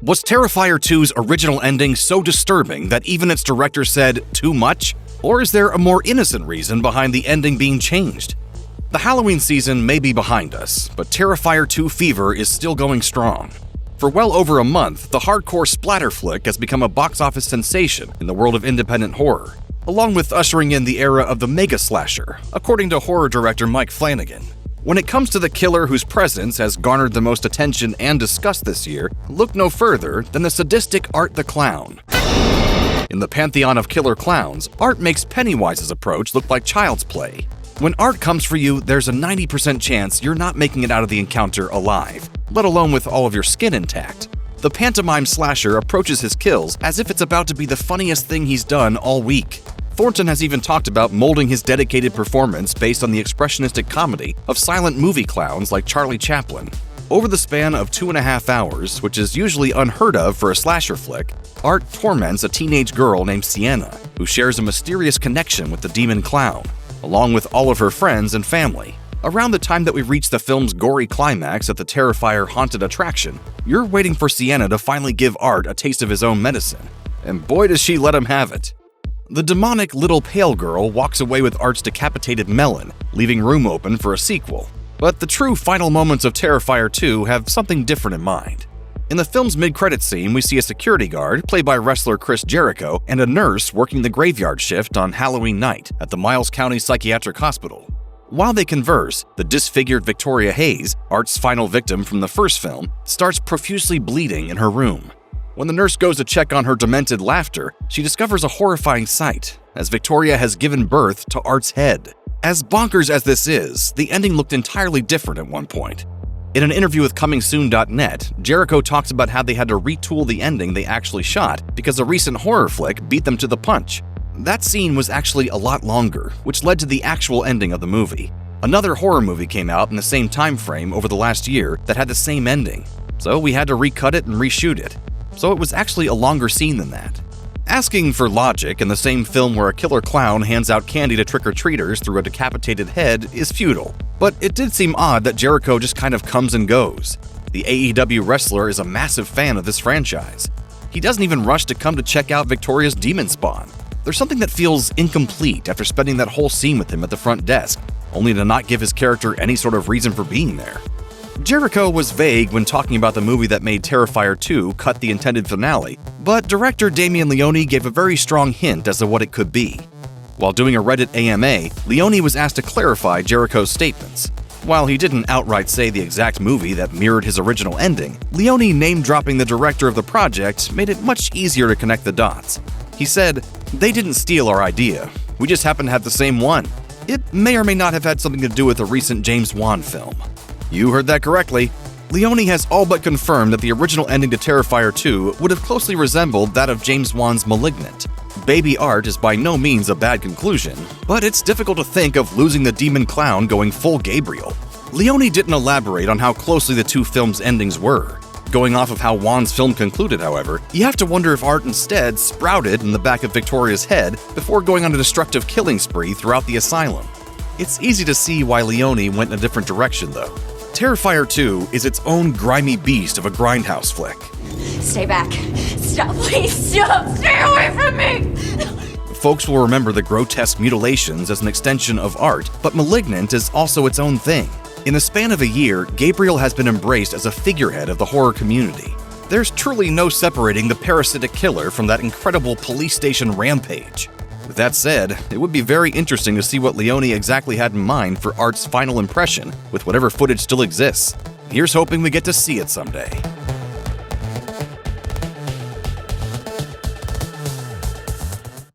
Was Terrifier 2's original ending so disturbing that even its director said, too much? Or is there a more innocent reason behind the ending being changed? The Halloween season may be behind us, but Terrifier 2 fever is still going strong. For well over a month, the hardcore splatter flick has become a box office sensation in the world of independent horror, along with ushering in the era of the mega slasher, according to horror director Mike Flanagan. When it comes to the killer whose presence has garnered the most attention and disgust this year, look no further than the sadistic Art the Clown. In the pantheon of killer clowns, Art makes Pennywise's approach look like child's play. When Art comes for you, there's a 90% chance you're not making it out of the encounter alive, let alone with all of your skin intact. The pantomime slasher approaches his kills as if it's about to be the funniest thing he's done all week. Thornton has even talked about molding his dedicated performance based on the expressionistic comedy of silent movie clowns like Charlie Chaplin. Over the span of 2.5 hours, which is usually unheard of for a slasher flick, Art torments a teenage girl named Sienna, who shares a mysterious connection with the demon clown, along with all of her friends and family. Around the time that we reach the film's gory climax at the Terrifier haunted attraction, you're waiting for Sienna to finally give Art a taste of his own medicine. And boy does she let him have it. The demonic little pale girl walks away with Art's decapitated melon, leaving room open for a sequel. But the true final moments of Terrifier 2 have something different in mind. In the film's mid-credits scene, we see a security guard, played by wrestler Chris Jericho, and a nurse working the graveyard shift on Halloween night at the Miles County Psychiatric Hospital. While they converse, the disfigured Victoria Hayes, Art's final victim from the first film, starts profusely bleeding in her room. When the nurse goes to check on her demented laughter, she discovers a horrifying sight, as Victoria has given birth to Art's head. As bonkers as this is, the ending looked entirely different at one point. In an interview with ComingSoon.net, Jericho talks about how they had to retool the ending they actually shot because a recent horror flick beat them to the punch. That scene was actually a lot longer, which led to the actual ending of the movie. Another horror movie came out in the same time frame over the last year that had the same ending, so we had to recut it and reshoot it. So it was actually a longer scene than that. Asking for logic in the same film where a killer clown hands out candy to trick-or-treaters through a decapitated head is futile, but it did seem odd that Jericho just kind of comes and goes. The AEW wrestler is a massive fan of this franchise. He doesn't even rush to come to check out Victoria's demon spawn. There's something that feels incomplete after spending that whole scene with him at the front desk, only to not give his character any sort of reason for being there. Jericho was vague when talking about the movie that made Terrifier 2 cut the intended finale, but director Damien Leone gave a very strong hint as to what it could be. While doing a Reddit AMA, Leone was asked to clarify Jericho's statements. While he didn't outright say the exact movie that mirrored his original ending, Leone name-dropping the director of the project made it much easier to connect the dots. He said, "They didn't steal our idea. We just happen to have the same one. It may or may not have had something to do with a recent James Wan film." You heard that correctly. Leone has all but confirmed that the original ending to Terrifier 2 would have closely resembled that of James Wan's *Malignant*. Baby Art is by no means a bad conclusion, but it's difficult to think of losing the demon clown going full Gabriel. Leone didn't elaborate on how closely the two films' endings were. Going off of how Wan's film concluded, however, you have to wonder if Art instead sprouted in the back of Victoria's head before going on a destructive killing spree throughout the asylum. It's easy to see why Leone went in a different direction, though. Terrifier 2 is its own grimy beast of a grindhouse flick. Stay back. Stop, please, stop! Stay away from me! Folks will remember the grotesque mutilations as an extension of Art, but Malignant is also its own thing. In the span of a year, Gabriel has been embraced as a figurehead of the horror community. There's truly no separating the parasitic killer from that incredible police station rampage. With that said, it would be very interesting to see what Leone exactly had in mind for Art's final impression with whatever footage still exists. Here's hoping we get to see it someday.